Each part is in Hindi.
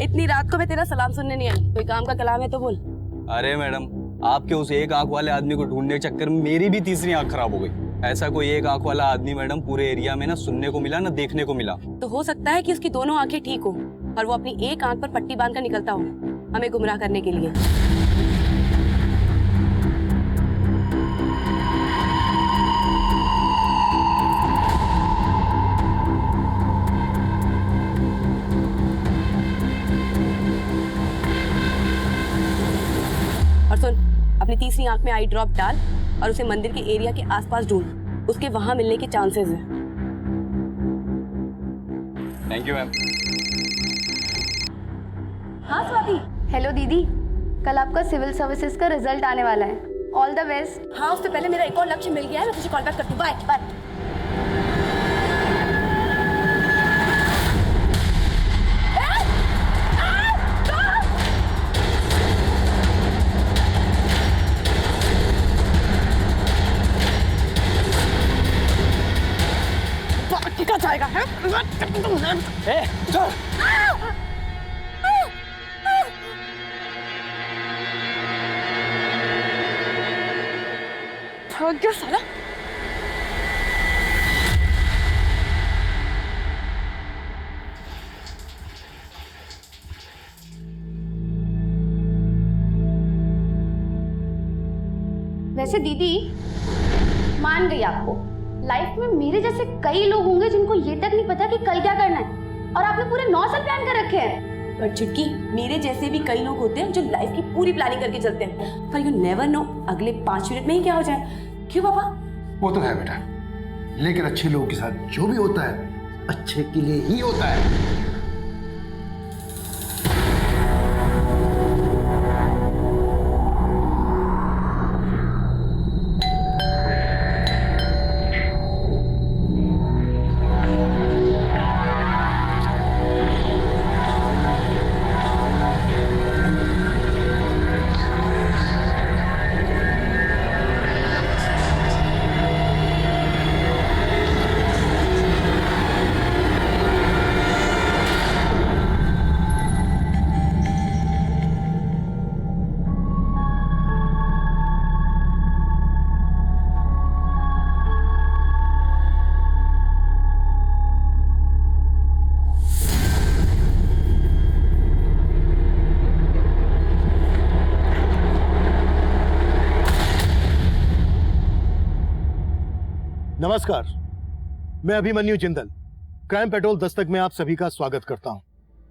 इतनी रात को मैं तेरा सलाम सुनने नहीं आई। कोई काम का कलाम है तो बोल। अरे मैडम, आपके उस एक आंख वाले आदमी को ढूंढने के चक्कर में मेरी भी तीसरी आंख खराब हो गई। ऐसा कोई एक आंख वाला आदमी मैडम पूरे एरिया में ना सुनने को मिला ना देखने को मिला। तो हो सकता है कि उसकी दोनों आंखें ठीक हो और वो अपनी एक आंख पर पट्टी बांध कर निकलता हो हमें गुमराह करने के लिए। और सुन, अपनी तीसरी आंख में आई ड्रॉप डाल और उसे मंदिर के एरिया के आसपास ढूंढ। उसके वहां मिलने के चांसेस हैं। Thank you ma'am. हाँ स्वाति। हेलो दीदी, कल आपका सिविल सर्विसेज का रिजल्ट आने वाला है। All the best. हाँ, उससे पहले मेरा एक और लक्ष्य मिल गया है, मैं तुझे कॉल बैक करती हूँ। Bye bye. जाएगा है? ए, चल। भाग गया साला। वैसे दीदी, मान गई आपको, लाइफ में मेरे जैसे कई लोग होंगे जिनको ये तक नहीं पता कि कल क्या करना है, और आपने पूरे 9 साल प्लान कर रखे हैं। पर चुटकी, मेरे जैसे भी कई लोग होते हैं जो लाइफ की पूरी प्लानिंग करके चलते हैं, पर यू नेवर नो अगले 5 मिनट में ही क्या हो जाए। क्यों पापा? वो तो है बेटा, लेकिन अच्छे लोगों के साथ जो भी होता है अच्छे के लिए ही होता है। नमस्कार, मैं अभिमन्यु जिंदल, क्राइम पेट्रोल दस्तक में आप सभी का स्वागत करता हूं।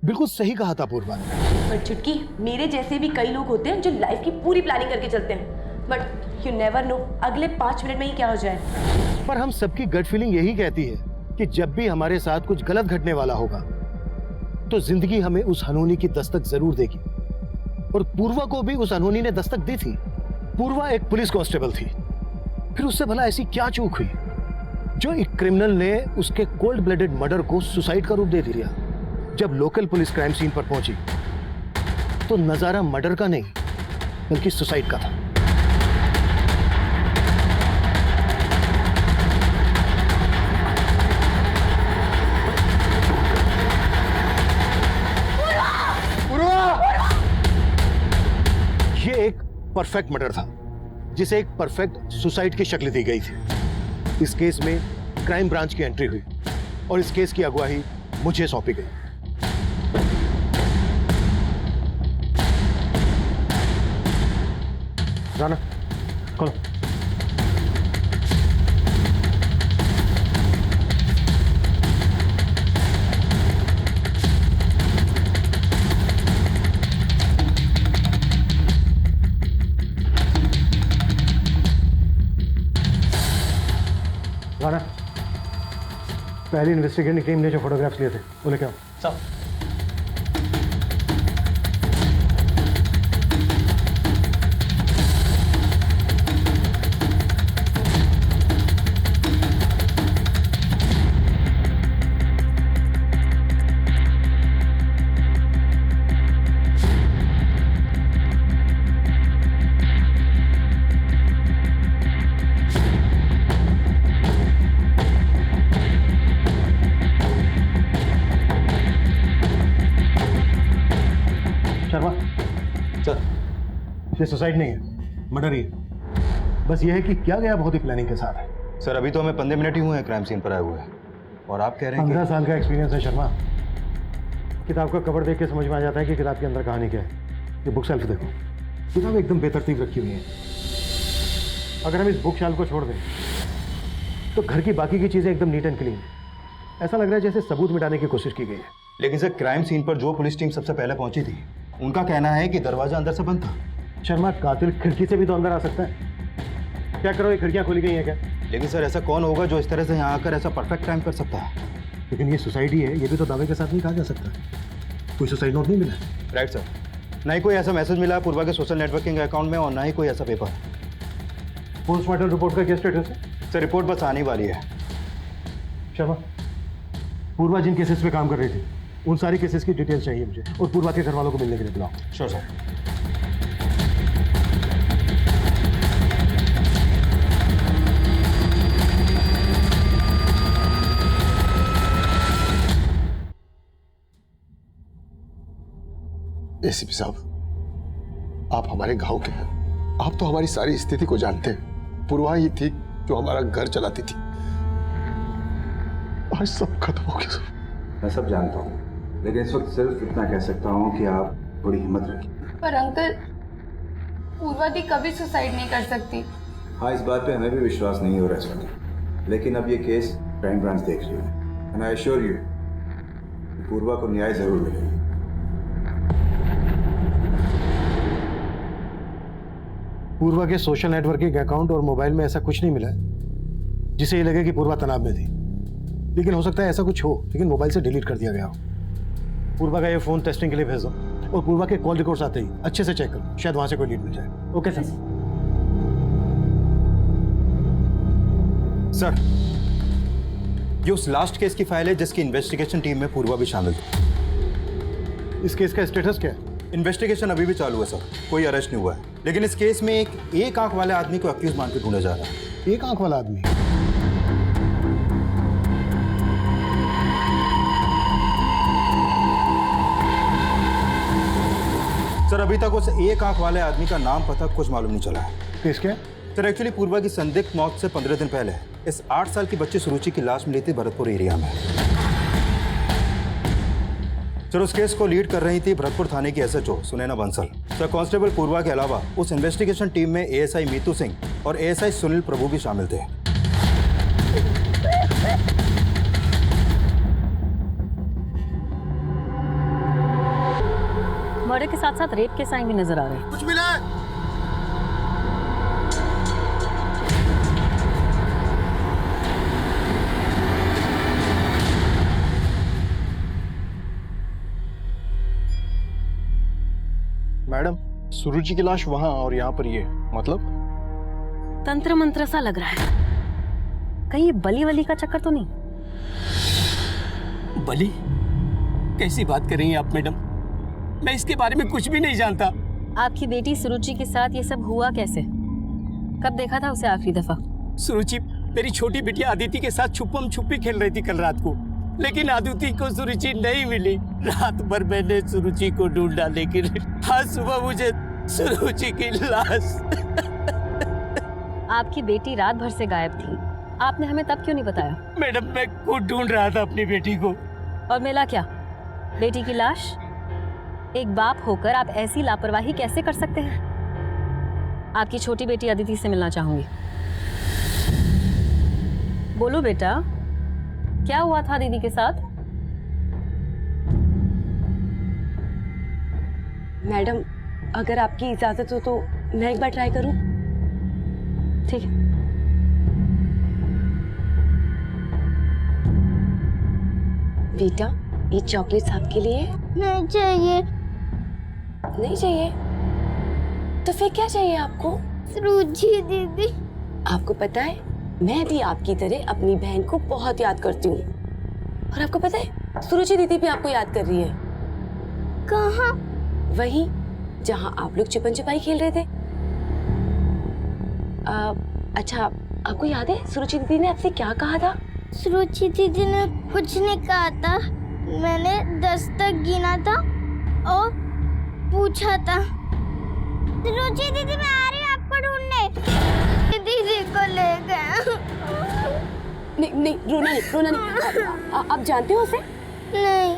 बिल्कुल सही कहा था पूर्वा ने। पर चुटकी, मेरे जैसे भी कई लोग होते हैं जो लाइफ की पूरी प्लानिंग करके चलते हैं, बट यू नेवर नो अगले 5 मिनट में ही क्या हो जाए। पर हम सबकी गट फीलिंग यही कहती है कि जब भी हमारे साथ कुछ गलत घटने वाला होगा तो जिंदगी हमें उस अनहोनी की दस्तक जरूर देगी, और पूर्वा को भी उस अनहोनी ने दस्तक दी थी। पूर्वा एक पुलिस कांस्टेबल थी, फिर उससे भला ऐसी क्या चूक हुई जो एक क्रिमिनल ने उसके कोल्ड ब्लडेड मर्डर को सुसाइड का रूप दे दिया। जब लोकल पुलिस क्राइम सीन पर पहुंची तो नजारा मर्डर का नहीं बल्कि सुसाइड का था। ये एक परफेक्ट मर्डर था जिसे एक परफेक्ट सुसाइड की शक्ल दी गई थी। इस केस में क्राइम ब्रांच की एंट्री हुई और इस केस की अगुवाई मुझे सौंपी गई। राना, खोलो। राना, पहली इन्वेस्टिगेटिंग टीम ने जो फोटोग्राफ्स लिए थे वो लेके आओ। सब सर ये सुसाइड नहीं है, मर्डर ही है। बस ये है कि क्या गया बहुत ही प्लानिंग के साथ है। सर अभी तो हमें 15 मिनट ही हुए हैं क्राइम सीन पर आए हुए, और आप कह रहे हैं 15 साल का एक्सपीरियंस है शर्मा। किताब का कवर देख के समझ में आ जाता है कि किताब के अंदर कहानी क्या है। ये बुक शेल्फ देखो, किताब एकदम बेतरतीब रखी हुई है। अगर हम इस बुक शेल्फ को छोड़ दें तो घर की बाकी की चीजें एकदम नीट एंड क्लीन। ऐसा लग रहा है जैसे सबूत मिटाने की कोशिश की गई है। लेकिन सर क्राइम सीन पर जो पुलिस टीम सबसे पहले पहुंची थी, उनका कहना है कि दरवाजा अंदर से बंद था। शर्मा, कातिल खिड़की से भी तो अंदर आ सकता है। क्या करो, ये खिड़कियां खोली गई हैं क्या? लेकिन सर ऐसा कौन होगा जो इस तरह से यहाँ आकर ऐसा परफेक्ट क्राइम कर सकता है? लेकिन ये सोसाइटी है, ये भी तो दावे के साथ नहीं कहा जा सकता। कोई सुसाइड नोट नहीं मिला है। राइट सर, ना ही कोई ऐसा मैसेज मिला है पूर्वा के सोशल नेटवर्किंग अकाउंट में, और ना ही कोई ऐसा पेपर। पोस्टमार्टम रिपोर्ट का क्या स्टेटस है? सर रिपोर्ट बस आने वाली है। शर्मा, पूर्वा जिन केसेस पे काम कर रही थी उन सारी केसेस की डिटेल्स चाहिए मुझे, और पूर्वा के घर वालों को मिलने के लिए बुलाओ। Sure sir. एसीपी साहब, आप हमारे गांव के हैं, आप तो हमारी सारी स्थिति को जानते हैं। पूर्वा ही थी जो हमारा घर चलाती थी। आज सब खत्म हो गया। मैं सब जानता हूँ, लेकिन इस वक्त सिर्फ इतना कह सकता हूँ कि आप थोड़ी हिम्मत रखिए। पर अंकल, पूर्वा दी कभी सुसाइड नहीं कर सकती। हाँ, इस बात पे हमें भी विश्वास नहीं हो रहा इस वक्त, लेकिन अब ये केस क्राइम ब्रांच देख रही है। एंड आई एश्योर यू, पूर्वा को न्याय जरूर मिलेगा। पूर्वा के सोशल नेटवर्किंग अकाउंट और मोबाइल में ऐसा कुछ नहीं मिला है जिसे ये लगे कि पूर्वा तनाव में थी। लेकिन हो सकता है ऐसा कुछ हो, लेकिन मोबाइल से डिलीट कर दिया गया हो। पूर्वा का ये फोन टेस्टिंग के लिए भेज दो, और पूर्वा के कॉल रिकॉर्ड्स आते ही अच्छे से चेक करो, शायद वहां से कोई लीड मिल जाए। Okay sir. सर ये उस लास्ट केस की फाइल है जिसकी इन्वेस्टिगेशन टीम में पूर्वा भी शामिल थी। इस केस का स्टेटस क्या है? इन्वेस्टिगेशन अभी भी चालू है सर, कोई अरेस्ट नहीं हुआ है। लेकिन इस केस में एक आंख वाले आदमी को अक्यूज मान के ढूंढा जा रहा है। एक आंख वाला आदमी? सर अभी तक उस एक आंख वाले आदमी का नाम पता कुछ मालूम नहीं चला है। केस क्या? सर एक्चुअली पूर्वा की संदिग्ध मौत से 15 दिन पहले इस 8 साल की बच्ची सुरुचि की लाश मिली थी भरतपुर एरिया में। सर उस केस को लीड कर रही थी भरतपुर थाने की SHO Sunaina Bansal. Sir constable Purva के अलावा उस इन्वेस्टिगेशन टीम में एएसआई मीतू सिंह और एएसआई सुनील प्रभु भी शामिल थे। मर्डर के साथ साथ रेप के साइन भी नजर आ रहे हैं। कुछ मिला है? मैडम, सुरुचि की लाश वहां और यहाँ पर ये, मतलब? तंत्र मंत्र सा लग रहा है। कहीं ये बली वली का चक्कर तो नहीं? बली? कैसी बात कर रही हैं आप मैडम? मैं इसके बारे में कुछ भी नहीं जानता। आपकी बेटी सुरुचि के साथ ये सब हुआ कैसे? कब देखा था उसे आखिरी दफा? सुरुचि मेरी छोटी बिटिया अदिति के साथ छुपम छुपी खेल रही थी कल रात को, लेकिन अदिति को सुरुचि नहीं मिली। रात भर मैंने सुरुचि को ढूंढा, लेकिन आज सुबह मुझे सुरुचि की लाश। आपकी बेटी रात भर से गायब थी, आपने हमें तब क्यों नहीं बताया? मैडम मैं खुद ढूंढ रहा था अपनी बेटी को। और मिला क्या? बेटी की लाश? एक बाप होकर आप ऐसी लापरवाही कैसे कर सकते हैं? आपकी छोटी बेटी अदिति से मिलना चाहूंगी। बोलो बेटा, क्या हुआ था दीदी के साथ? मैडम अगर आपकी इजाजत हो तो मैं एक बार ट्राई करूं? ठीक है। बेटा ये चॉकलेट्स आपके लिए। नहीं चाहिए। नहीं चाहिए? तो फिर क्या चाहिए आपको? सुरुचि दीदी। आपको पता है मैं भी आपकी तरह अपनी बहन को बहुत याद करती हूँ, और आपको पता है सुरुचि दीदी भी आपको याद कर रही है। कहाँ? वहीं जहाँ आप लोग छुपन छुपाई खेल रहे थे। अच्छा आपको याद है सुरुचि दीदी ने आपसे क्या कहा था? सुरुचि दीदी ने कुछ नहीं कहा था। मैंने 10 तक गिना था और पूछा था रुचि दीदी, मैं आ रही हूँ आपको ढूंढने। दीदी को ले गए। नहीं नहीं, रोना नहीं। आप जानते हो उसे? नहीं।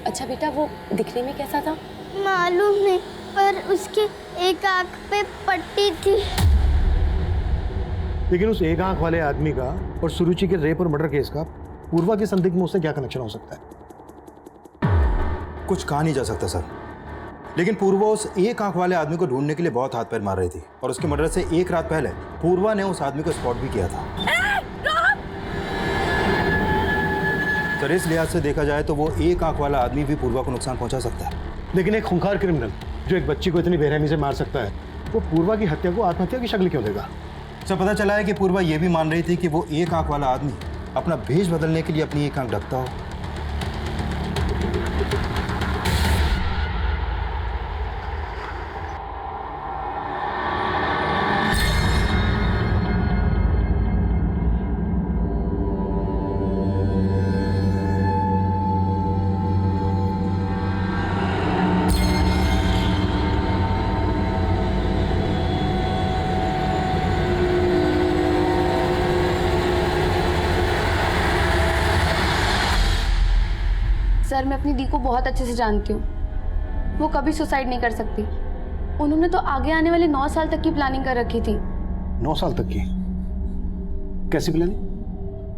अच्छा बेटा, वो दिखने में कैसा था? मालूम नहीं, पर उसके एक आंख पे पट्टी थी। लेकिन उस एक आंख वाले आदमी का और सुरुचि के रेप और मर्डर केस का पूर्वा के संदिग्ध में उससे क्या कनेक्शन हो सकता है? कुछ कहा नहीं जा सकता सर, लेकिन पूर्वा उस एक आंख वाले आदमी को ढूंढने के लिए बहुत हाथ पैर मार रही थी और उसके मर्डर से एक रात पहले पूर्वा ने उस आदमी को स्पॉट भी किया था। सर इस लिहाज से देखा जाए तो वो एक आंख वाला आदमी भी पूर्वा को नुकसान पहुंचा सकता है। लेकिन एक खूंखार क्रिमिनल जो एक बच्ची को इतनी बेरहमी से मार सकता है, वो पूर्वा की हत्या को आत्महत्या की शक्ल क्यों देगा? सर पता चला है कि पूर्वा ये भी मान रही थी कि वो एक आंख वाला आदमी अपना भेष बदलने के लिए अपनी एक आंख ढकता हो। सर मैं अपनी दी को बहुत अच्छे से जानती हूँ, वो कभी सुसाइड नहीं कर सकती। उन्होंने तो आगे आने वाले 9 साल तक की प्लानिंग कर रखी थी। 9 साल तक की? कैसी प्लानिंग?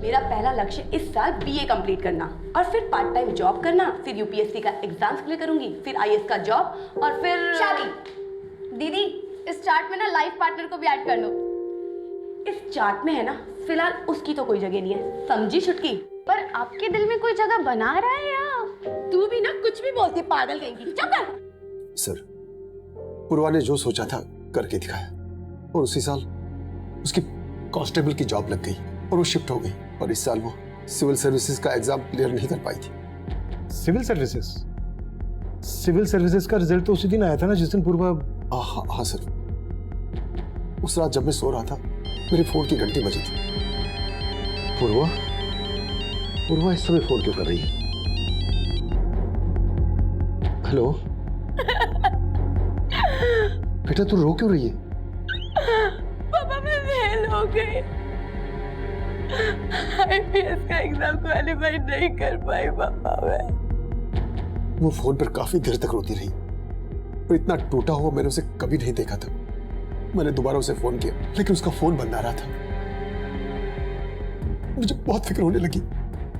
मेरा पहला लक्ष्य इस साल बीए कंप्लीट करना और फिर पार्ट टाइम जॉब करना, फिर यूपीएससी का एग्जाम्स क्लियर करूंगी, फिर आईएएस का जॉब और फिर शादी। दीदी इस चार्ट में ना लाइफ पार्टनर को भी ऐड कर लो। इस चार्ट में है ना, फिलहाल उसकी तो कोई जगह नहीं है, समझी छुटकी? पर आपके दिल में कोई जगह बना रहा है या? तू भी ना कुछ भी बोलती, पागल कहेंगी। चुप कर। सर पूर्वा ने जो सोचा था करके दिखाया और उसी साल उसकी कांस्टेबल की जॉब लग गई और वो शिफ्ट हो गई और इस साल वो सिविल सर्विसेज का एग्जाम क्लियर नहीं कर पाई थी। Civil services? सिविल सर्विसेज का रिजल्ट तो उसी दिन आया था ना जिस दिन पूर्वा। हाँ सर, उस रात जब मैं सो रहा था मेरे फोन की घंटी बजी थी। पूर्वा इस समय फोन क्यों कर रही है? हेलो बेटा, तू रो क्यों रही है? पापा मैं फेल हो गई, आईपीएस का एग्जाम क्वालिफाई नहीं कर पाई पापा मैं। वो फोन पर काफी देर तक रोती रही और इतना टूटा हुआ मैंने उसे कभी नहीं देखा था। मैंने दोबारा उसे फोन किया लेकिन उसका फोन बंद आ रहा था। मुझे बहुत फिक्र होने लगी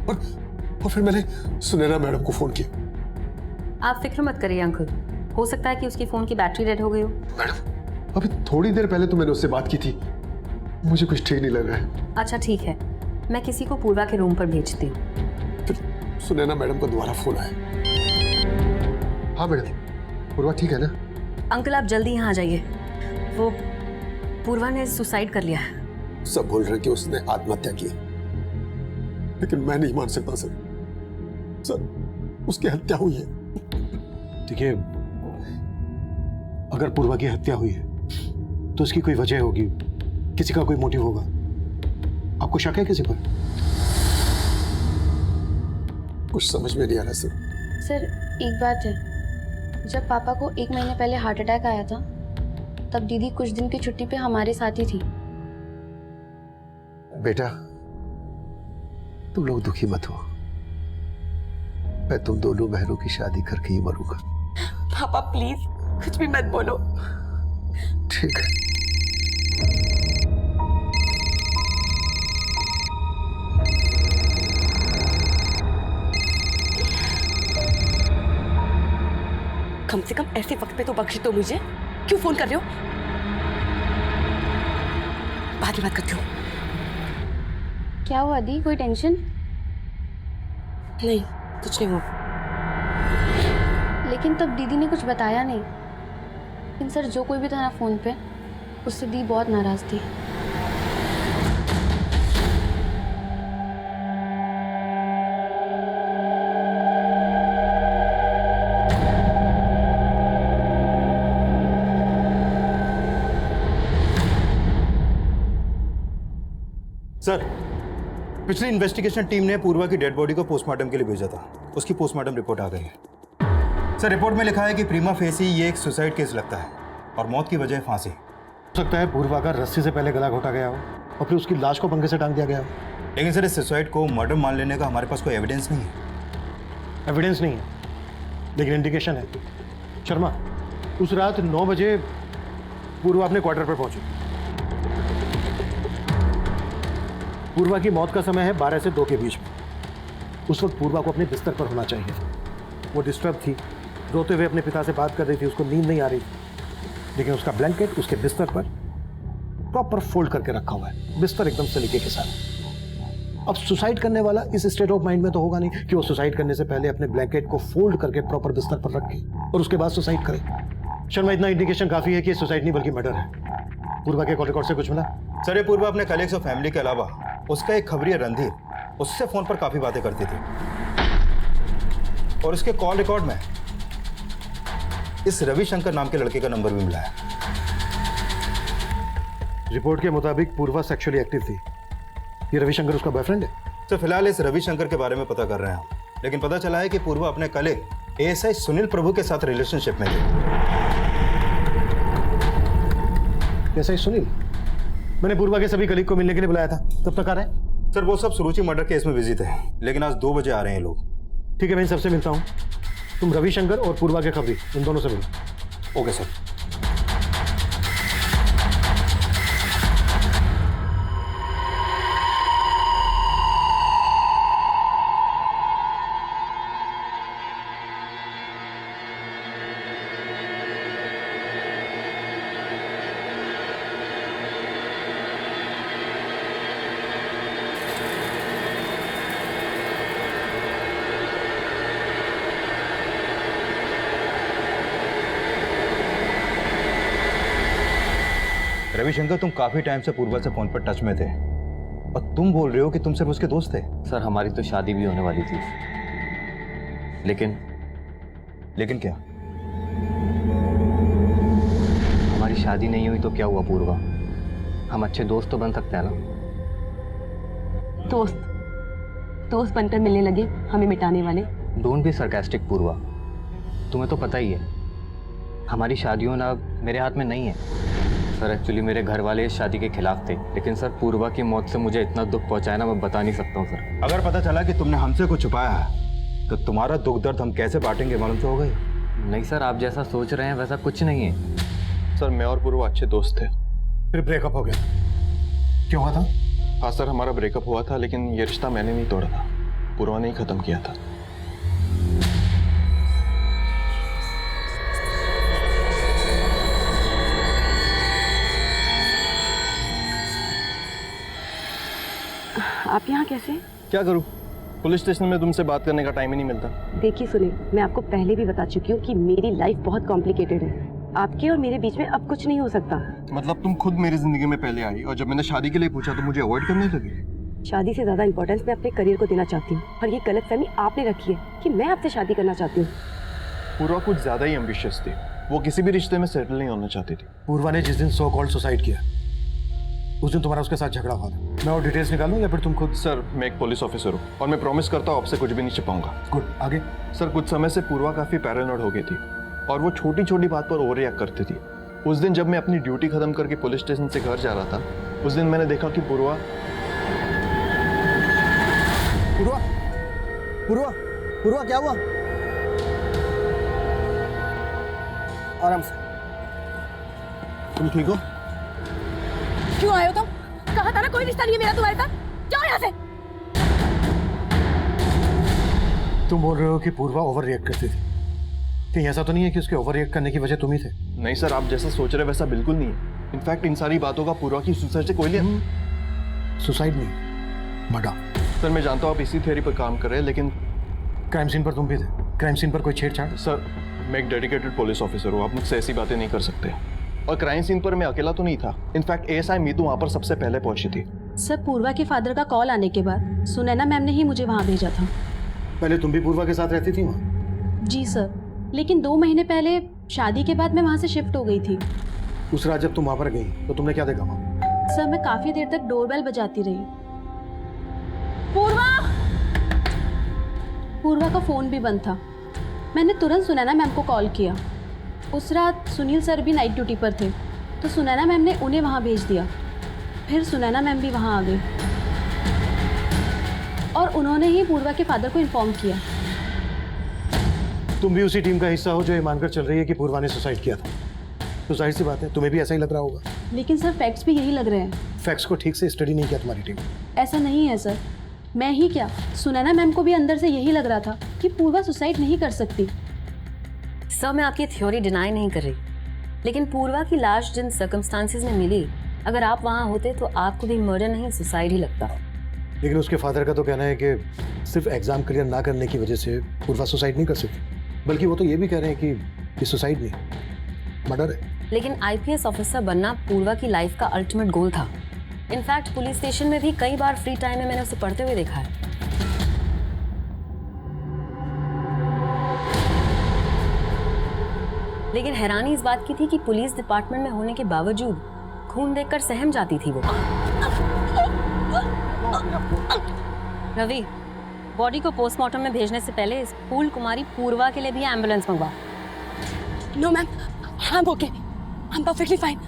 और फिर मैंने सुनैना मैडम को फोन किया। आप फिक्र मत करिए अंकल, हो सकता है कि उसकी फोन की बैटरी डेड हो गई हो। मैडम अभी थोड़ी देर पहले तो मैंने उससे बात की थी, मुझे कुछ ठीक नहीं लग रहा है। अच्छा ठीक है, मैं किसी को पूर्वा के रूम पर भेजती हूँ। फिर सुनैना मैडम का दोबारा फोन आया। हाँ मैडम, पूर्वा ठीक है ना? अंकल आप जल्दी यहाँ आ जाइए, वो पूर्वा ने सुसाइड कर लिया है। सब बोल रहे हैं कि उसने आत्महत्या की, लेकिन मैं नहीं मान सकता सर। सर उसकी हत्या हुई है। देखिए, अगर पूर्वा की हत्या हुई है तो उसकी कोई वजह होगी, किसी का कोई मोटिव होगा। आपको शक है किसी पर? कुछ समझ में नहीं आ रहा सर। सर एक बात है, जब पापा को 1 महीने पहले हार्ट अटैक आया था तब दीदी कुछ दिन की छुट्टी पे हमारे साथ ही थी। बेटा तुम लोग दुखी मत हो, मैं तुम दोनों बहनों की शादी करके ही मरूंगा। पापा प्लीज कुछ भी मत बोलो। ठीक है। कम से कम ऐसे वक्त पे तो बख्श दो मुझे। क्यों फोन कर रहे हो? बाद में बात करती हूँ। क्या हुआ दी, कोई टेंशन? नहीं कुछ नहीं हुआ। लेकिन तब दीदी ने कुछ बताया नहीं। लेकिन सर जो कोई भी था ना फोन पे, उससे दी बहुत नाराज थी। सर पिछली इन्वेस्टिगेशन टीम ने पूर्वा की डेड बॉडी को पोस्टमार्टम के लिए भेजा था, उसकी पोस्टमार्टम रिपोर्ट आ गई है। सर रिपोर्ट में लिखा है कि प्रीमा फेसी ये एक सुसाइड केस लगता है, और मौत की वजह फांसी। हो सकता है पूर्वा का रस्सी से पहले गला घोटा गया हो और फिर उसकी लाश को पंखे से टांग दिया गया हो। लेकिन सर इस सुसाइड को मर्डर मान लेने का हमारे पास कोई एविडेंस नहीं है। एविडेंस नहीं है लेकिन इंडिकेशन है। शर्मा, उस रात 9 बजे पूर्वा अपने क्वार्टर पर पहुंची। पूर्वा की मौत का समय है 12 से 2 के बीच में। उस वक्त पूर्वा को अपने बिस्तर पर होना चाहिए। वो डिस्टर्ब थी, रोते हुए अपने पिता से बात कर रही थी, उसको नींद नहीं आ रही थी, लेकिन उसका ब्लैंकेट उसके बिस्तर पर प्रॉपर फोल्ड करके रखा हुआ है, बिस्तर एकदम सलीके के साथ। अब सुसाइड करने वाला इस स्टेट ऑफ माइंड में तो होगा नहीं कि वो सुसाइड करने से पहले अपने ब्लैंकेट को फोल्ड करके प्रॉपर बिस्तर पर रखे और उसके बाद सुसाइड करे। शर्मा, इतना इंडिकेशन काफी है कि सुसाइड नहीं बल्कि मर्डर है। पूर्वा के कॉल रिकॉर्ड से कुछ मिला? सर ये पूर्वा अपने कलीग्स और फैमिली के अलावा उसका एक खबरिया रणधीर उससे फोन पर काफी बातें करती थी और उसके कॉल रिकॉर्ड में इस रविशंकर नाम के लड़के का नंबर भी मिला है। रिपोर्ट के मुताबिक पूर्वा सेक्सुअली एक्टिव थी। ये रविशंकर उसका बॉयफ्रेंड है? तो फिलहाल इस रविशंकर के बारे में पता कर रहे हैं हम, लेकिन पता चला है कि पूर्वा अपने कलीग एएसआई सुनील प्रभु के साथ रिलेशनशिप में थी। एएसआई सुनील? मैंने पूर्वा के सभी कलीग को मिलने के लिए बुलाया था, तब तक आ रहे हैं? सर वो सब सुरुचि मर्डर केस में बिजी थे, लेकिन आज 2 बजे आ रहे हैं लोग। ठीक है, मैं इन सबसे मिलता हूँ। तुम रविशंकर और पूर्वा के खबरी इन दोनों से मिलो। Okay sir. रविशंकर, तुम काफी टाइम से पूर्वा से फोन पर टच में थे और तुम बोल रहे हो कि तुम सिर्फ उसके दोस्त थे। सर हमारी तो शादी भी होने वाली थी, लेकिन क्या? हमारी शादी नहीं हुई तो क्या हुआ पूर्वा? हम अच्छे दोस्त तो बन सकते हैं ना। दोस्त बनकर मिलने लगे हमें मिटाने वाले। डोंट बी सरकास्टिक पूर्वा, तुम्हें तो पता ही है हमारी शादियों ना मेरे हाथ में नहीं है। सर एक्चुअली मेरे घर वाले इस शादी के खिलाफ थे, लेकिन सर पूर्वा की मौत से मुझे इतना दुख पहुंचाया ना, मैं बता नहीं सकता हूँ सर। अगर पता चला कि तुमने हमसे कुछ छुपाया है तो तुम्हारा दुख दर्द हम कैसे बांटेंगे, मालूम तो होगा ही। नहीं सर, आप जैसा सोच रहे हैं वैसा कुछ नहीं है। सर मैं और पूर्वा अच्छे दोस्त थे, फिर ब्रेकअप हो गया। क्यों हुआ था? हाँ सर, हमारा ब्रेकअप हुआ था, लेकिन ये रिश्ता मैंने नहीं तोड़ा था, पूर्वा ने ही खत्म किया था। आप यहाँ कैसे? क्या करूँ, पुलिस स्टेशन में तुमसे बात करने का टाइम ही नहीं मिलता। देखिए सुनिए, मैं आपको पहले भी बता चुकी हूँ कि मेरी लाइफ बहुत कॉम्प्लिकेटेड है। आपके और मेरे बीच में अब कुछ नहीं हो सकता। मतलब तुम खुद मेरी जिंदगी में पहले आई और जब मैंने शादी के लिए पूछा तो मुझे अवॉइड करने लगी। शादी से ज्यादा इंपॉर्टेंस मैं अपने करियर को देना चाहती हूँ और ये गलतफहमी आपने रखी है कि मैं आपसे शादी करना चाहती हूँ। पूर्वा कुछ ज्यादा ही एम्बिशियस थी, वो किसी भी रिश्ते में सेटल नहीं होना चाहती थी। पूर्वा ने जिस दिन सो कॉल्ड सुसाइड किया उस दिन तुम्हारा उसके साथ झगड़ा हुआ था। मैं और डिटेल्स निकालूं या फिर तुम खुद? सर मैं एक पुलिस ऑफिसर हूँ और मैं प्रॉमिस करता हूँ आपसे कुछ भी नहीं छिपाऊंगा। गुड, आगे? सर कुछ समय से पूर्वा काफी पैरानॉइड हो गई थी और वो छोटी छोटी बात पर ओवर रिएक्ट करती थी। उस दिन जब मैं अपनी ड्यूटी खत्म करके पुलिस स्टेशन से घर जा रहा था, उस दिन मैंने देखा कि पूर्वा क्या हुआ? आराम से। तुम ठीक हो? क्यों आए हो तुम? कहा था ना कोई रिश्ता नहीं है मेरा तुम्हारे साथ। जाओ यहाँ से। तुम बोल रहे हो कि पूर्वा ओवर रिएक्ट करती थी? कहीं ऐसा तो नहीं है कि उसके ओवर रिएक्ट करने की वजह तुम ही थे? नहीं सर, आप जैसा सोच रहे वैसा बिल्कुल नहीं है। इनफैक्ट इन सारी बातों का पूर्वा की सुसाइड से कोई लिया। सुसाइड नहीं, मर्डर। सर मैं जानता हूँ आप इसी थियरी पर काम कर रहे हैं, लेकिन क्राइम सीन पर तुम भी थे। क्राइम सीन पर कोई छेड़छाड़? सर मैं एक डेडिकेटेड पुलिस ऑफिसर हूँ, आप मुझसे ऐसी बातें नहीं कर सकते। और क्राइम सीन पर मैं अकेला तो नहीं था, इनफैक्ट एएसआई मीतू वहाँ पर सबसे पहले पहुंची थी। सर पूर्वा के फादर का कॉल आने के बाद सुनैना मैम ने ही मुझे वहाँ भेजा था। पहले तुम भी पूर्वा के साथ रहती थी वहाँ? जी सर, लेकिन 2 महीने पहले शादी के बाद मैं वहाँ से शिफ्ट हो गई थी। उस रात जब तुम वहाँ पर गई तो तुमने क्या देखा वहाँ? सर मैं काफी देर तक डोरबेल बजाती रही। पूर्वा का फोन भी बंद था। मैंने तुरंत सुनैना मैम को कॉल किया। उस रात सुनील सर भी नाइट ड्यूटी पर थे, तो सुनैना मैम ने उन्हें वहाँ भेज दिया। फिर सुनैना मैम भी वहाँ आ गई और उन्होंने ही पूर्वा के फादर को इन्फॉर्म किया। तुम भी उसी टीम का हिस्सा हो जो ये मानकर चल रही है कि पूर्वा ने सुसाइड किया था, तो जाहिर सी बात है तुम्हें भी ऐसा ही लग रहा होगा। लेकिन सर फैक्ट्स भी यही लग रहे हैं। फैक्ट्स को ठीक से स्टडी नहीं किया तुम्हारी टीम। ऐसा नहीं है सर, मैं ही क्या, सुनैना मैम को भी अंदर से यही लग रहा था कि पूर्वा सुसाइड नहीं कर सकती। सर मैं आपकी थ्योरी डिनाई नहीं कर रही, लेकिन पूर्वा की लाश जिन सर्कमस्टांसेस में मिली, अगर आप वहाँ होते तो आपको भी मर्डर नहीं सुसाइड ही लगता। लेकिन उसके फादर का तो कहना है कि सिर्फ एग्जाम क्लियर ना करने की वजह से पूर्वा सुसाइड नहीं कर सकती, बल्कि वो तो ये भी कह रहे हैं कि ये सुसाइड नहीं, मर्डर है। लेकिन आईपीएस ऑफिसर बनना पूर्वा की लाइफ का अल्टीमेट गोल था। इनफैक्ट पुलिस स्टेशन में भी कई बार फ्री टाइम में मैंने उसे पढ़ते हुए देखा है। लेकिन हैरानी इस बात की थी कि पुलिस डिपार्टमेंट में होने के बावजूद खून देखकर सहम जाती थी वो। रवि, बॉडी को पोस्टमार्टम में भेजने से पहले इस फूल कुमारी पूर्वा के लिए भी एम्बुलेंस मंगवा। No ma'am, I'm okay. I'm perfectly fine.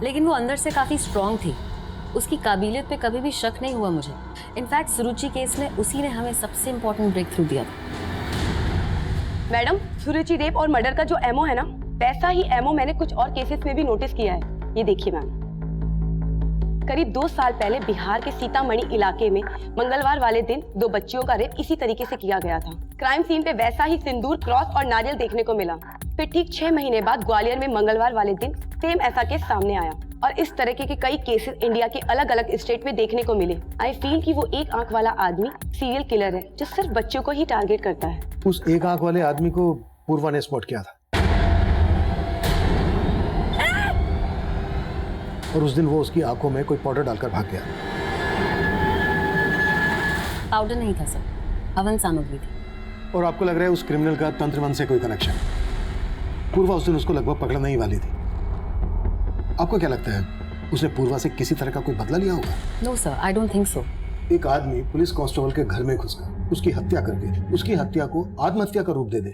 लेकिन वो अंदर से काफी स्ट्रांग थी, उसकी काबिलियत पे कभी भी शक नहीं हुआ मुझे। इनफैक्ट सुरुचि केस में उसी ने हमें सबसे इम्पोर्टेंट ब्रेक थ्रू दिया था। मैडम, सुरुचि रेप और मर्डर का जो एमओ है ना, वैसा ही एमओ मैंने कुछ और केसेस में भी नोटिस किया है। ये देखिए मैम, करीब 2 साल पहले बिहार के सीतामढ़ी इलाके में मंगलवार वाले दिन 2 बच्चियों का रेप इसी तरीके से किया गया था। क्राइम सीन पे वैसा ही सिंदूर, क्रॉस और नारियल देखने को मिला। फिर ठीक 6 महीने बाद ग्वालियर में मंगलवार वाले दिन सेम ऐसा केस सामने आया और इस तरह के कई केसेस इंडिया के अलग अलग स्टेट में देखने को मिले। आई फील कि वो एक आंख वाला आदमी सीरियल किलर है जो सिर्फ बच्चों को ही टारगेट करता है। उस एक आंख वाले आदमी को पूर्वा ने स्पॉट किया था और उस दिन वो उसकी आंखों में कोई पाउडर डालकर भाग गया। पाउडर नहीं था सर, हवन सामग्री थी। और आपको लग रहा है उस क्रिमिनल का तंत्र से कोई कनेक्शन? पूर्वा उस दिन उसको लगभग पकड़ने ही वाली थी। आपको क्या लगता है उसने पूर्वा से किसी तरह का कोई बदला लिया होगा? No sir, I don't think so. एक आदमी पुलिस कांस्टेबल के घर में घुसकर उसकी हत्या करके उसकी हत्या को आत्महत्या का रूप दे दे,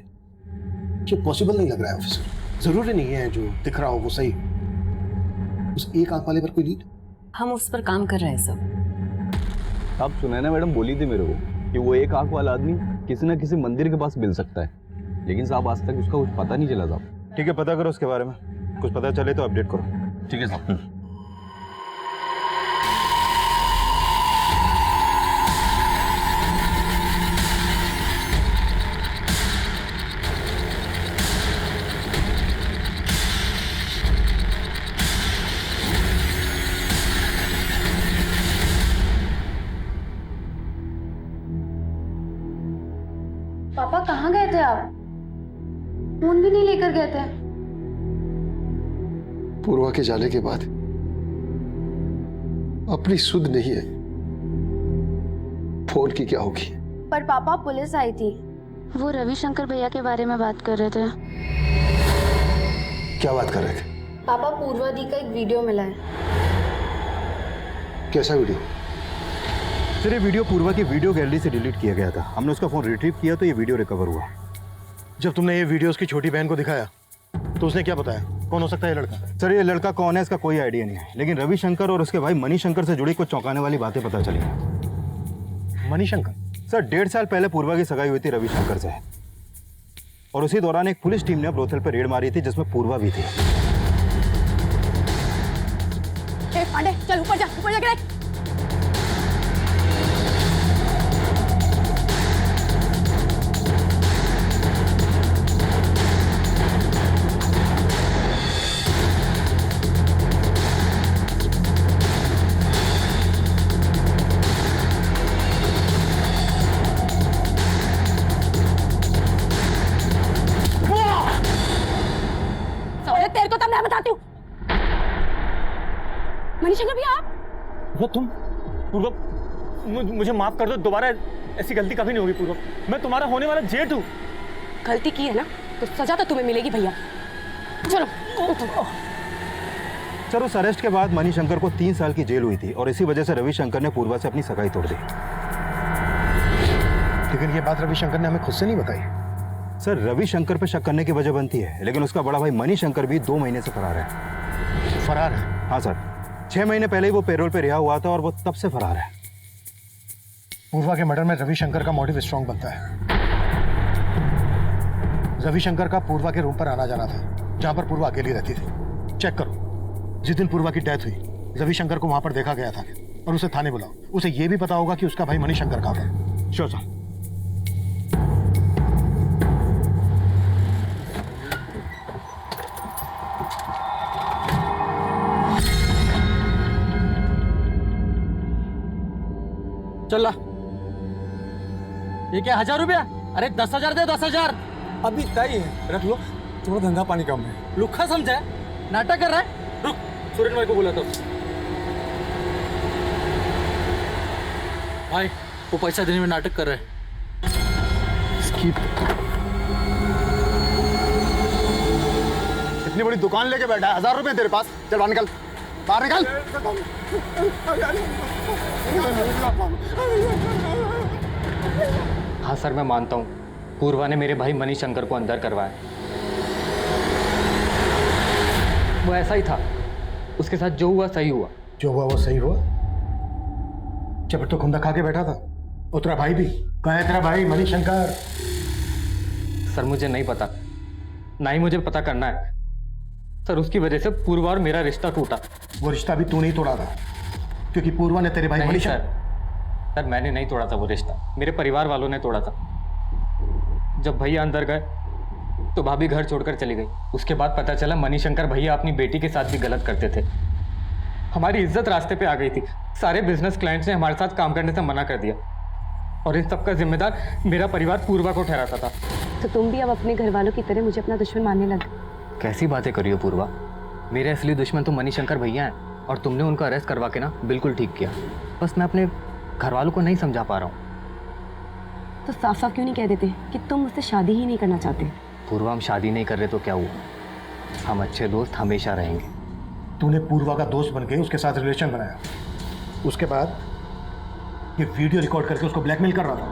ये पॉसिबल नहीं लग रहा है ऑफिसर। जरूरी नहीं है जो दिख रहा हो वो सही। उस एक आंख वाले पर कोई लीड? हम उस पर काम कर रहे हैं सर। आप सुनैना मैडम बोली थी मेरे को कि वो एक आंख वाला आदमी किसी न किसी मंदिर के पास मिल सकता है, लेकिन साहब आज तक उसका कुछ पता नहीं चला साहब। ठीक है, पता करो उसके बारे में, कुछ पता चले तो अपडेट करो। ठीक है साहब। पापा कहाँ गए थे आप? फोन भी नहीं लेकर गए थे। पूर्वा के जाने के बाद अपनी सुध नहीं है, फोन की क्या होगी? पर पापा पुलिस आई थी, वो रविशंकर भैया के बारे में बात कर रहे थे। क्या बात कर रहे थे? पापा पूर्वा दी का एक वीडियो मिला है। कैसा वीडियो? सर ये वीडियो पूर्वा की वीडियो गैलरी से डिलीट किया गया था। हमने उसका फोन रिट्रीव किया तो ये वीडियो रिकवर हुआ। जब तुमने ये वीडियो उसकी छोटी बहन को दिखाया तो उसने क्या बताया? कौन हो सकता है ये लड़का? सर ये लड़का कौन है इसका कोई आइडिया नहीं है, लेकिन रविशंकर और उसके भाई मणिशंकर से जुड़ी कुछ चौंकाने वाली बातें पता चली। मणिशंकर? सर 1.5 साल पहले पूर्वा की सगाई हुई थी रविशंकर से, और उसी दौरान एक पुलिस टीम ने ब्रोथल पर रेड मारी थी जिसमें पूर्वा भी थी। पांडे चल ऊपर जा देख। तेरे को तब मैं बताती हूँ। मणिशंकर भैया आप? वो तुम? पूर्व, मुझे माफ कर दो, दोबारा ऐसी गलती कभी नहीं होगी। पूर्व, मैं तुम्हारा होने वाला जेठ हूँ। गलती की है ना तो सजा तो तुम्हें मिलेगी भैया। चलो। सर उस अरेस्ट के बाद मणिशंकर को 3 साल की जेल हुई थी और इसी वजह से रविशंकर ने पूर्वा से अपनी सगाई तोड़ दी। लेकिन ये बात रविशंकर ने हमें खुद से नहीं बताई। सर रविशंकर पे शक करने की वजह बनती है, लेकिन उसका बड़ा भाई मणिशंकर भी 2 महीने से फरार है। फरार है? हाँ सर, 6 महीने पहले ही वो पेरोल पे रिहा हुआ था और वो तब से फरार है। पूर्वा के मर्डर में रविशंकर का मोटिव स्ट्रॉन्ग बनता है। रविशंकर का पूर्वा के रूम पर आना जाना था, जहां पर पूर्वा अकेली रहती थी। चेक करो, जिस दिन पूर्वा की डेथ हुई रविशंकर को वहां पर देखा गया था और उसे थाने बुलाओ। उसे यह भी पता होगा कि उसका भाई मणिशंकर कहाँ है। Sure sir. चल ये क्या 1000 रुपया? अरे 10,000 दे 10,000। अभी तय है, रख लो, थोड़ा धंधा पानी कम है। लुखा समझा है? नाटक कर रहा है? रुक, सुरेन भाई को बोला तो भाई वो पैसा देने में नाटक कर रहे हैं। इतनी बड़ी दुकान लेके बैठा है, 1000 रुपए तेरे पास? चल बाहर निकल, बाहर निकल। हाँ सर, मैं मानता हूँ पूर्वा ने मेरे भाई मणिशंकर को अंदर करवाया। वो ऐसा ही था, उसके साथ जो हुआ सही हुआ। जो हुआ वो सही हुआ? जब तो खुंदा खा के बैठा था। और तेरा भाई भी कहाँ है? तेरा भाई मणिशंकर? सर मुझे नहीं पता, ना ही मुझे पता करना है सर। उसकी वजह से पूर्वा और मेरा रिश्ता टूटा। वो रिश्ता भी तू नहीं तोड़ा था, क्योंकि पूर्वा ने तेरे भाई मणिशंकर। सर मैंने नहीं तोड़ा था वो रिश्ता, मेरे परिवार वालों ने तोड़ा था। जब भैया अंदर गए तो भाभी घर छोड़कर चली गई। उसके बाद पता चला मणिशंकर भैया अपनी बेटी के साथ भी गलत करते थे। हमारी इज्जत रास्ते पे आ गई थी। सारे बिजनेस क्लाइंट्स ने हमारे साथ काम करने से मना कर दिया और इन सबका जिम्मेदार मेरा परिवार पूर्वा को ठहराता था। तो तुम भी अब अपने घर वालों की तरह मुझे अपना दुश्मन मानने लगे? कैसी बातें करी हो पूर्वा, मेरे असली दुश्मन तो मणिशंकर भैया हैं और तुमने उनको अरेस्ट करवा के ना बिल्कुल ठीक किया। बस मैं अपने घर वालों को नहीं समझा पा रहा हूँ। तो साफ साफ क्यों नहीं कह देते कि तुम मुझसे शादी ही नहीं करना चाहते? पूर्वा, हम शादी नहीं कर रहे तो क्या हुआ, हम अच्छे दोस्त हमेशा रहेंगे। तूने पूर्वा का दोस्त बनके उसके साथ रिलेशन बनाया, उसके बाद ये वीडियो रिकॉर्ड करके उसको ब्लैकमेल कर रहा था।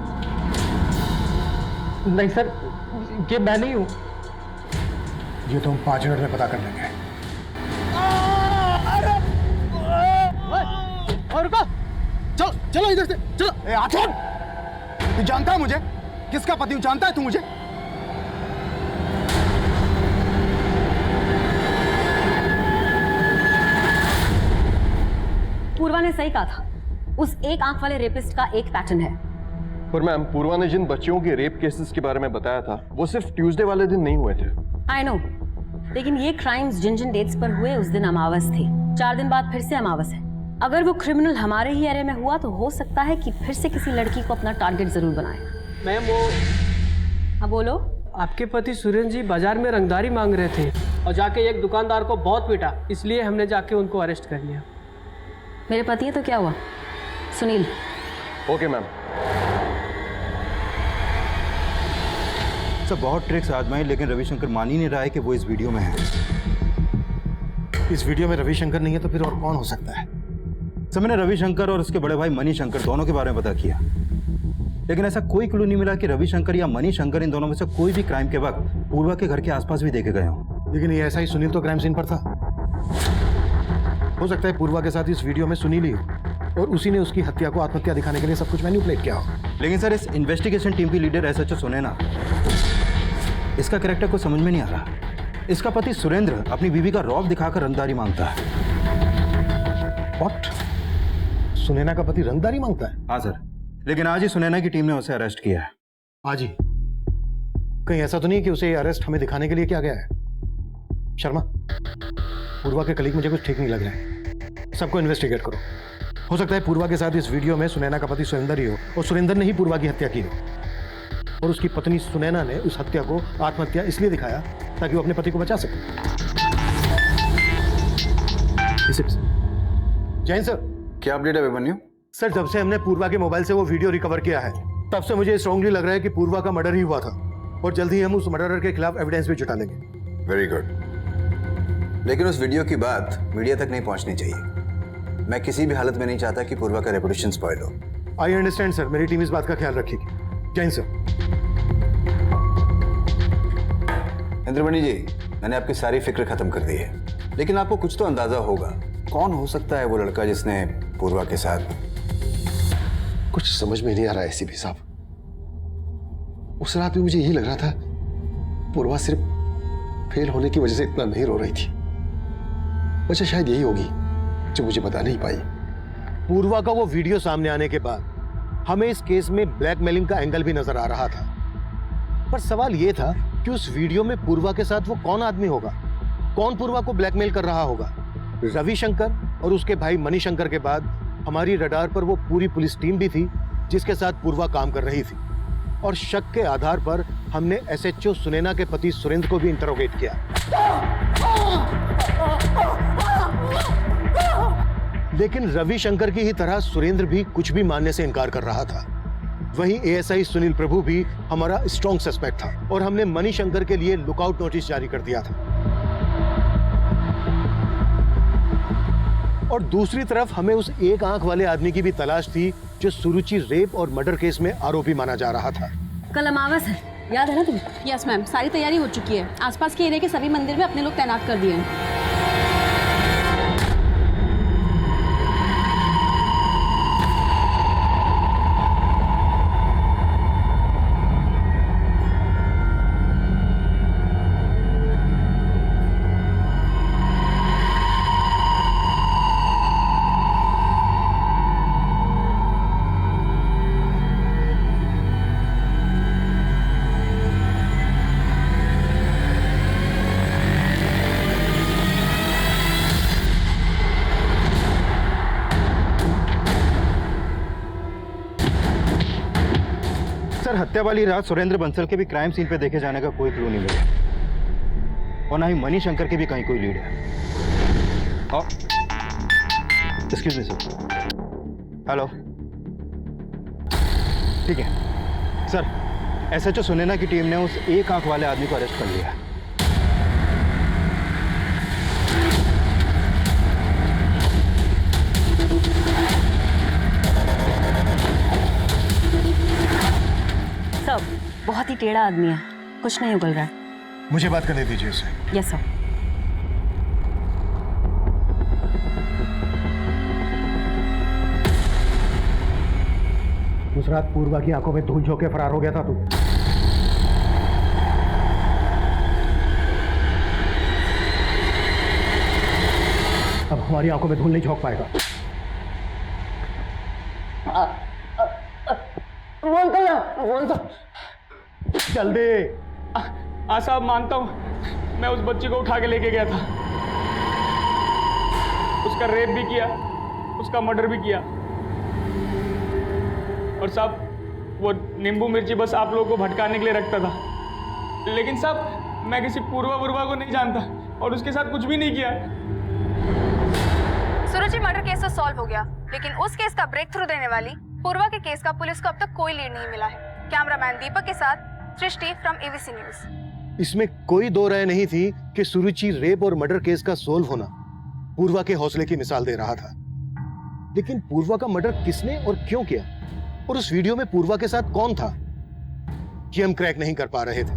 नहीं सर, ये मैं नहीं हूँ। ये तो हम 5 मिनट में पता कर लेंगे। और रुको, चलो चलो इधर से चलो। हाथ छोड़। तू जानता है मुझे? किसका पति हूं जानता है तू मुझे? पूर्वा ने सही कहा था, उस एक आंख वाले रेपिस्ट का एक पैटर्न है। पर मैम, पूर्वा ने जिन बच्चियों के रेप केसेस के बारे में बताया था वो सिर्फ ट्यूसडे वाले दिन नहीं हुए थे। आई नो, लेकिन ये क्राइम्स जिन जिन डेट्स पर हुए उस दिन अमावस थी। 4 दिन बाद फिर से अमावस है। अगर वो क्रिमिनल हमारे ही एरिया में हुआ तो हो सकता है कि फिर से किसी लड़की को अपना टारगेट जरूर बनाए। मैम वो हाँ बोलो। आपके पति सुरेंद्र जी बाजार में रंगदारी मांग रहे थे और जाके एक दुकानदार को बहुत पीटा, इसलिए हमने जाके उनको अरेस्ट कर लिया। मेरे पति है तो क्या हुआ? सुनील। Okay ma'am. सब बहुत ट्रिक्स आजमाई, लेकिन रविशंकर मान ही नहीं रहा है कि वो इस वीडियो में है। इस वीडियो में रविशंकर नहीं है तो फिर और कौन हो सकता है? सर मैंने रविशंकर और उसके बड़े भाई मणिशंकर दोनों के बारे में पता किया, लेकिन ऐसा कोई क्लू नहीं मिला कि रविशंकर या मणिशंकर इन दोनों में से कोई भी क्राइम के वक्त पूर्वा के घर के आसपास भी देखे गए हों। लेकिन ये ऐसा ही सुनील तो क्राइम सीन पर था। हो सकता है पूर्वा के साथ इस वीडियो में सुनील ही हो और उसी ने उसकी हत्या को आत्महत्या दिखाने के लिए सब कुछ मैनिपुलेट किया हो। लेकिन सर इस इन्वेस्टिगेशन टीम की लीडर एसएचओ सुनैना, इसका कैरेक्टर को समझ में नहीं आ रहा। इसका पति सुरेंद्र अपनी बीवी का रौब दिखाकर रंगदारी मांगता है। What? सुनैना का पति रंगदारी मांगता है? हाँ सर, लेकिन आज ही सुनैना की टीम ने उसे अरेस्ट किया है। आज ही? कहीं ऐसा तो नहीं कि उसे अरेस्ट हमें दिखाने के लिए किया गया है? शर्मा, पूर्वा के कलीग मुझे कुछ ठीक नहीं लग रहा है। सबको इन्वेस्टिगेट करो। हो सकता है पूर्वा के साथ इस वीडियो में सुनैना का पति सुरेंद्र ही हो और सुरेंद्र ने ही पूर्वा की हत्या की हो और उसकी पत्नी सुनैना ने उस हत्या को आत्महत्या इसलिए दिखाया ताकि वो अपने पति को बचा सके। जैन सर, क्या अपडेट है अभिमन्यु? सर, जब से हमने पूर्वा के मोबाइल से वो वीडियो रिकवर किया है तब से मुझे स्ट्रांगली लग रहा है कि पूर्वा का मर्डर ही हुआ था और जल्द ही हम उस मर्डरर के खिलाफ एविडेंस भी जुटा लेंगे। वेरी गुड, लेकिन उस वीडियो की बात मीडिया तक नहीं पहुंचनी चाहिए। मैं किसी भी हालत में नहीं चाहता कि पूर्वा का रेपुटेशन स्पॉइल हो। आई अंडरस्टैंड सर, मेरी टीम इस बात का ख्याल रखेगी। जैन सर। इंद्रमणि जी, मैंने आपकी सारी फिक्र खत्म कर दी है, लेकिन आपको कुछ तो अंदाजा होगा कौन हो सकता है वो लड़का जिसने पूर्वा के साथ। कुछ समझ में नहीं आ रहा है एसीपी साहब। उस रात में मुझे यही लग रहा था पूर्वा सिर्फ फेल होने की वजह से इतना नहीं रो रही थी। वजह शायद यही होगी जो मुझे बता नहीं पाई। पूर्वा का वो वीडियो सामने आने के बाद हमें इस केस में ब्लैकमेलिंग का एंगल भी नजर आ रहा था, पर सवाल ये था कि उस वीडियो में पूर्वा के साथ वो कौन आदमी होगा, कौन पूर्वा को ब्लैकमेल कर रहा होगा। रविशंकर और उसके भाई मणिशंकर के बाद हमारी रडार पर वो पूरी पुलिस टीम भी थी जिसके साथ पूर्वा काम कर रही थी, और शक के आधार पर हमने एसएचओ सुनैना के पति सुरेंद्र को भी इंटरोगेट किया। लेकिन रविशंकर की ही तरह सुरेंद्र भी कुछ भी मानने से इनकार कर रहा था। वहीं एएसआई सुनील प्रभु भी हमारा स्ट्रॉन्ग सस्पेक्ट था और हमने मणिशंकर के लिए लुकआउट नोटिस जारी कर दिया था। और दूसरी तरफ हमें उस एक आंख वाले आदमी की भी तलाश थी जो सुरुचि रेप और मर्डर केस में आरोपी माना जा रहा था। कल अमावस है, याद है ना तुम्हें? यस मैम, सारी तैयारी हो चुकी है। आसपास के एरिया के सभी मंदिर में अपने लोग तैनात कर दिए हैं। हत्या वाली रात सुरेंद्र बंसल के भी क्राइम सीन पे देखे जाने का कोई क्लू नहीं मिला, और ना ही मणिशंकर के भी कहीं कोई लीड है। Excuse me sir. हेलो, ठीक है सर, एसएचओ सुनैना की टीम ने उस एक आंख वाले आदमी को अरेस्ट कर लिया है। बहुत ही टेढ़ा आदमी है, कुछ नहीं उगल रहा है। मुझे बात करने दीजिए उसे। Yes sir. उस रात पूर्वा की आंखों में धूल झोंक के फरार हो गया था तू। अब हमारी आंखों में धूल नहीं झोंक पाएगा। जल्दी। हाँ साहब, मानता हूँ मैं उस बच्ची को उठा के लेके गया था, उसका रेप भी किया, उसका मर्डर भी किया। और साहब वो नींबू मिर्ची बस आप लोगों को भटकाने के लिए रखता था, लेकिन साहब मैं किसी पूर्वा को नहीं जानता और उसके साथ कुछ भी नहीं किया। सुरुचि मर्डर केस तो सॉल्व हो गया, लेकिन उस केस का ब्रेक थ्रू देने वाली पूर्वा के केस का पुलिस को अब तक कोई लीड नहीं मिला है। कैमरामैन दीपक के साथ सृष्टि फ्रॉम एबीसी न्यूज। इसमें कोई दो राय नहीं थी कि सुरुचि रेप और मर्डर केस का सोल्व होना पूर्वा के हौसले की मिसाल दे रहा था। लेकिन पूर्वा का मर्डर किसने और क्यों किया, और उस वीडियो में पूर्वा के साथ कौन था, ये हम क्रैक नहीं कर पा रहे थे।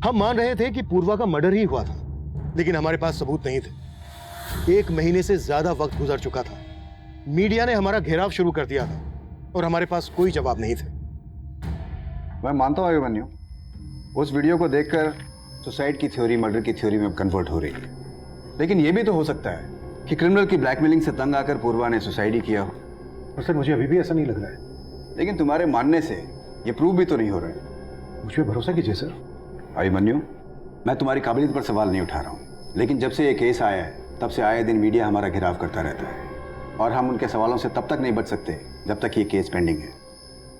हम मान रहे थे कि पूर्वा का मर्डर ही हुआ था, लेकिन हमारे पास सबूत नहीं थे। 1 महीने से ज्यादा वक्त गुजर चुका था, मीडिया ने हमारा घेराव शुरू कर दिया था और हमारे पास कोई जवाब नहीं थे। मैं मानता हूँ अभिमन्यु, उस वीडियो को देखकर सुसाइड की थ्योरी मर्डर की थ्योरी में कन्वर्ट हो रही है, लेकिन यह भी तो हो सकता है कि क्रिमिनल की ब्लैकमेलिंग से तंग आकर पूर्वा ने सुसाइड ही किया हो। और सर मुझे अभी भी ऐसा नहीं लग रहा है। लेकिन तुम्हारे मानने से ये प्रूव भी तो नहीं हो रहा है। मुझ पर भरोसा कीजिए सर। अभिमन्यु, मैं तुम्हारी काबिलियत पर सवाल नहीं उठा रहा हूँ, लेकिन जब से ये केस आया है तब से आए दिन मीडिया हमारा घेराव करता रहता है, और हम उनके सवालों से तब तक नहीं बच सकते जब तक ये केस पेंडिंग है।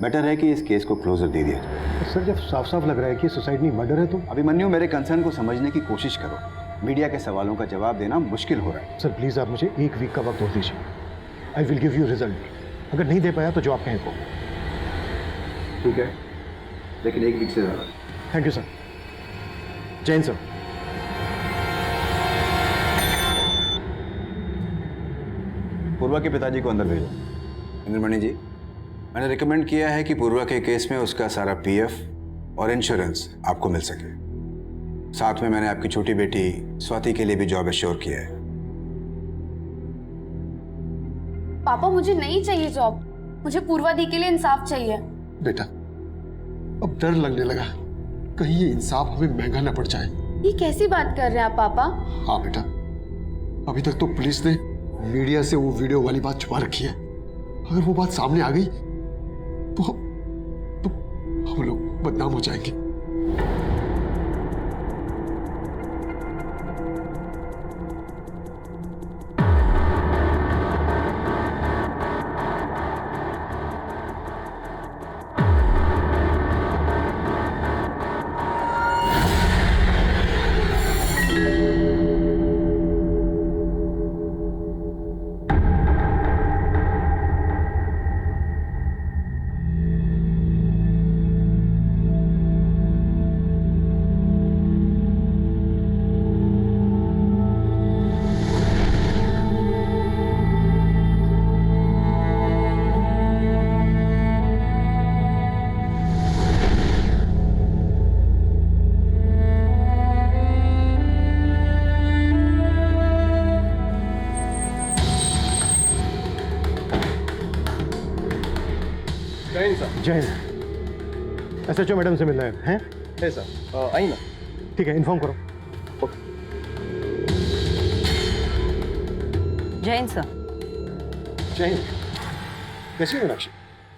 बेटर है कि इस केस को क्लोजर दे दिया जाए। सर जब साफ साफ लग रहा है कि सुसाइड नहीं मर्डर है तो। अभिमन्यु, मेरे कंसर्न को समझने की कोशिश करो। मीडिया के सवालों का जवाब देना मुश्किल हो रहा है। सर प्लीज आप मुझे 1 वीक का वक्त और दीजिए। I will give you result. अगर नहीं दे पाया तो जो आप कहें को। ठीक है, लेकिन 1 वीक से ज़्यादा। Thank you sir. Jain sir. Purva के पिताजी को अंदर भेजो। इंद्रमणि जी, मैंने रिकमेंड किया है कि पूर्वा के केस में उसका सारा पीएफ और इंश्योरेंस आपको मिल सके। साथ में मैंने आपकी छोटी बेटी स्वाति के लिए भी जॉब एश्योर किया है। पापा मुझे नहीं चाहिए जॉब, मुझे पूर्वा दी के लिए इंसाफ चाहिए। बेटा अब डर लगने लगा, कहीं ये इंसाफ हमें महंगा न पड़ जाए। ये कैसी बात कर रहे हैं आप पापा? हाँ बेटा, अभी तक तो पुलिस ने मीडिया से वो वीडियो वाली बात छुपा रखी है। अगर वो बात सामने आ गई तो हम लोग बदनाम हो जाएंगे। जय हिंद। SHO मैडम से मिलना है है सर, आई ना। ठीक है, इन्फॉर्म करो। जय हिंद सर। जय हिंद। कैसी हो मीनाक्षी?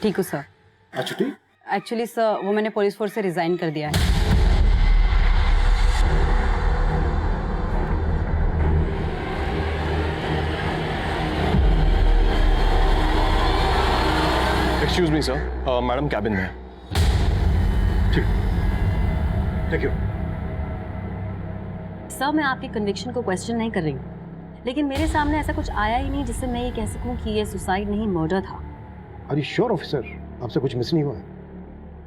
ठीक हूँ सर। आज छुट्टी? एक्चुअली सर वो मैंने पुलिस फोर्स से रिजाइन कर दिया है। Excuse me sir, madam cabin में है। ठीक, थैंक यू। सर मैं आपकी कन्विक्शन को क्वेश्चन नहीं कर रही हूँ, लेकिन मेरे सामने ऐसा कुछ आया ही नहीं जिससे मैं ये कह सकूँ कि ये सुसाइड नहीं मर्डर था। Are you sure officer? आपसे कुछ मिस नहीं हुआ है?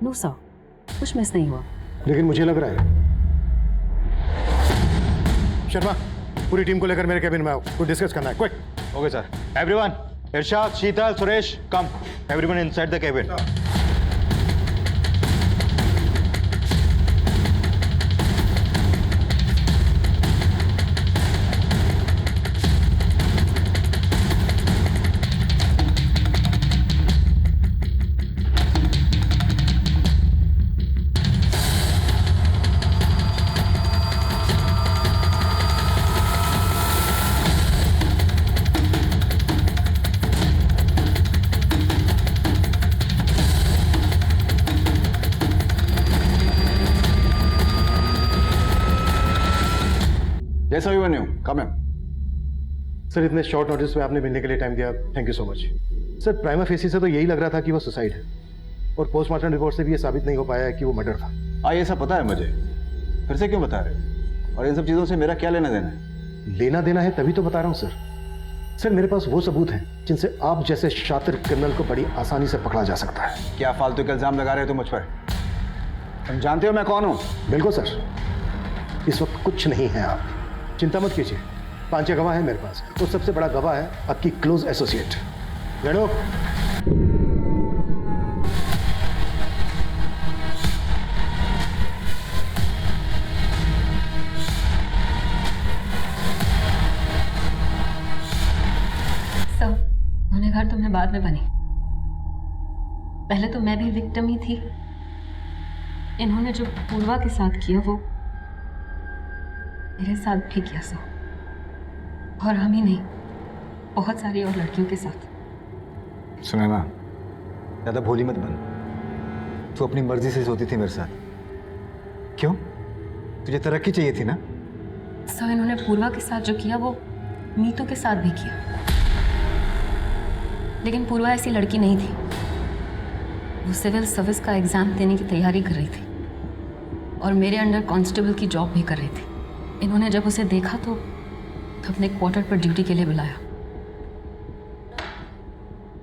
नो सर, कुछ मिस नहीं हुआ। लेकिन मुझे लग रहा है। शर्मा, पूरी टीम को लेकर मेरे कैबिन में आओ, कुछ डिस्कस करना है। Quick. Okay sir. Everyone, Irshad, Sheetal, Suresh, come. Everyone inside the cabin. जैसा भी बने हो, कम है। सर इतने शॉर्ट नोटिस में आपने मिलने के लिए टाइम दिया, thank you so much. Sir prima facie से तो यही लग रहा था कि वो सुसाइड है, और पोस्टमार्टम रिपोर्ट से भी ये साबित नहीं हो पाया है कि वो मर्डर था। ये सब पता है मुझे, फिर से क्यों बता रहे हो? और इन सब चीजों से मेरा क्या लेना देना है? लेना देना है तभी तो बता रहा हूँ सर। सर मेरे पास वो सबूत हैं जिनसे आप जैसे शातिर क्रिमिनल को बड़ी आसानी से पकड़ा जा सकता है। क्या फालतू के इल्जाम लगा रहे हो तुम मुझ पर? तुम जानते हो मैं कौन हूँ? बिल्कुल सर, इस वक्त कुछ नहीं है आप चिंता मत कीजिए। 5-6 गवाह है मेरे पास, और सबसे बड़ा गवाह है आपकी क्लोज एसोसिएट रेणु। सर गुनहगार तो मैं बाद में बनी, पहले तो मैं भी विक्टिम ही थी। इन्होंने जो पूर्वा के साथ किया वो मेरे साथ भी किया सर, और हम ही नहीं, बहुत सारी और लड़कियों के साथ। सुनैना, ज़्यादा भोली मत बन। तू अपनी मर्जी से सोती थी मेरे साथ, क्यों? तुझे तरक्की चाहिए थी ना? सर इन्होंने पूर्वा के साथ जो किया वो नीतू के साथ भी किया, लेकिन पूर्वा ऐसी लड़की नहीं थी। वो सिविल सर्विस का एग्जाम देने की तैयारी कर रही थी और मेरे अंडर कांस्टेबल की जॉब भी कर रही थी। इन्होंने जब उसे देखा तो अपने क्वार्टर पर ड्यूटी के लिए बुलाया।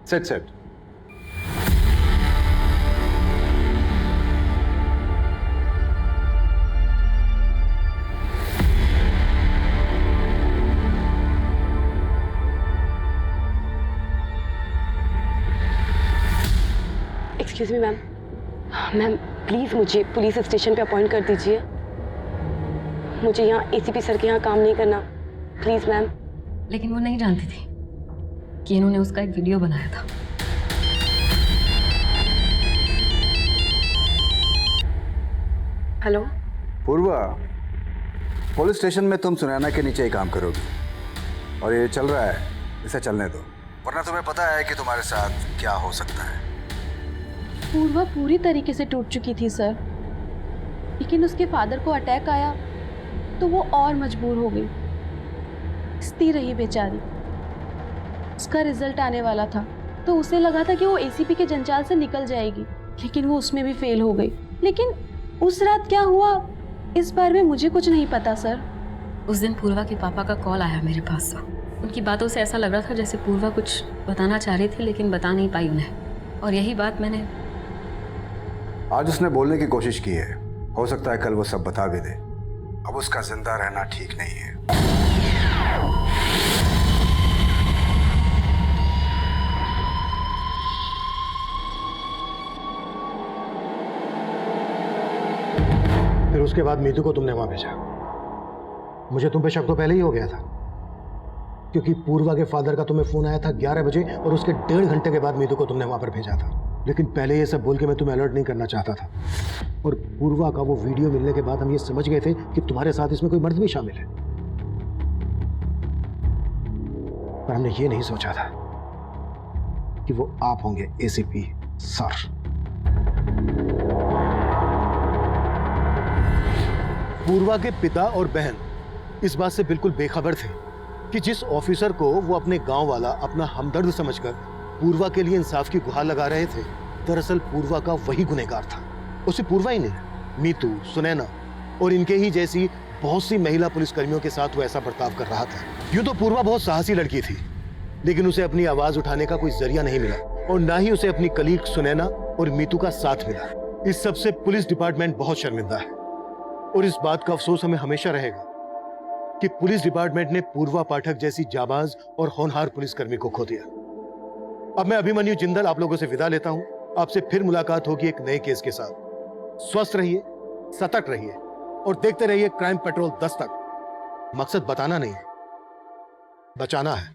Set excuse me ma'am, ma'am please मुझे पुलिस स्टेशन पे अपॉइंट कर दीजिए। मुझे यहाँ एसीपी सर के यहाँ काम नहीं करना, प्लीज मैम। लेकिन वो नहीं जानती थी कि इन्होंने उसका एक वीडियो बनाया था। हेलो पूर्वा, पुलिस स्टेशन में तुम सुनैना के नीचे ही काम करोगी और ये चल रहा है, इसे चलने दो, वरना तुम्हें पता है कि तुम्हारे साथ क्या हो सकता है। पूर्वा पूरी तरीके से टूट चुकी थी सर, लेकिन उसके फादर को अटैक आया तो वो और मजबूर हो गई, स्थिर रही बेचारी। उसका रिजल्ट आने वाला था तो उसे लगा था कि वो एसीपी के जंजाल से निकल जाएगी, लेकिन वो उसमें भी फेल हो गई। लेकिन उस रात क्या हुआ इस बारे में मुझे कुछ नहीं पता सर। उस दिन पूर्वा के पापा का कॉल आया मेरे पास। उनकी बातों से ऐसा लग रहा था जैसे पूर्वा कुछ बताना चाह रही थी लेकिन बता नहीं पाई उन्हें, और यही बात मैंने आज उसने बोलने की कोशिश की है, हो सकता है कल वो सब बता भी दे। अब उसका जिंदा रहना ठीक नहीं है। फिर उसके बाद मीतू को तुमने वहां भेजा। मुझे तुम पे शक तो पहले ही हो गया था, क्योंकि पूर्वा के फादर का तुम्हें फोन आया था 11 बजे और उसके 1.5 घंटे के बाद मीतू को तुमने वहां पर भेजा था। लेकिन पहले ये सब बोल के मैं तुम्हें अलर्ट नहीं करना चाहता था, और पूर्वा का वो वीडियो मिलने के बाद हम ये समझ गए थे कि तुम्हारे साथ इसमें कोई मर्द भी शामिल है। पर हमने ये नहीं सोचा था कि वो आप होंगे एसीपी सर। पूर्वा के पिता और बहन इस बात से बिल्कुल बेखबर थे कि जिस ऑफिसर को वो अपने गांव वाला अपना हमदर्द समझकर पूर्वा के लिए इंसाफ की गुहार लगा रहे थे, दरअसल पूर्वा का वही गुनहगार था। उसे पूर्वा ही नहीं, मीतू, सुनैना और इनके ही जैसी बहुत सी महिला पुलिसकर्मियों के साथ वो ऐसा बर्ताव कर रहा था। यूं तो पूर्वा बहुत साहसी लड़की थी, लेकिन उसे अपनी आवाज उठाने का कोई जरिया नहीं मिला, और ना ही उसे अपनी कलीग सुनैना और मीतू का साथ मिला। इस सबसे पुलिस डिपार्टमेंट बहुत शर्मिंदा है, और इस बात का अफसोस हमें हमेशा रहेगा कि पुलिस डिपार्टमेंट ने पूर्वा पाठक जैसी जाबाज और होनहार पुलिसकर्मी को खो दिया। अब मैं अभिमन्यु जिंदल आप लोगों से विदा लेता हूं। आपसे फिर मुलाकात होगी एक नए केस के साथ। स्वस्थ रहिए, सतर्क रहिए और देखते रहिए क्राइम पेट्रोल 10 तक। मकसद बताना नहीं, बचाना है।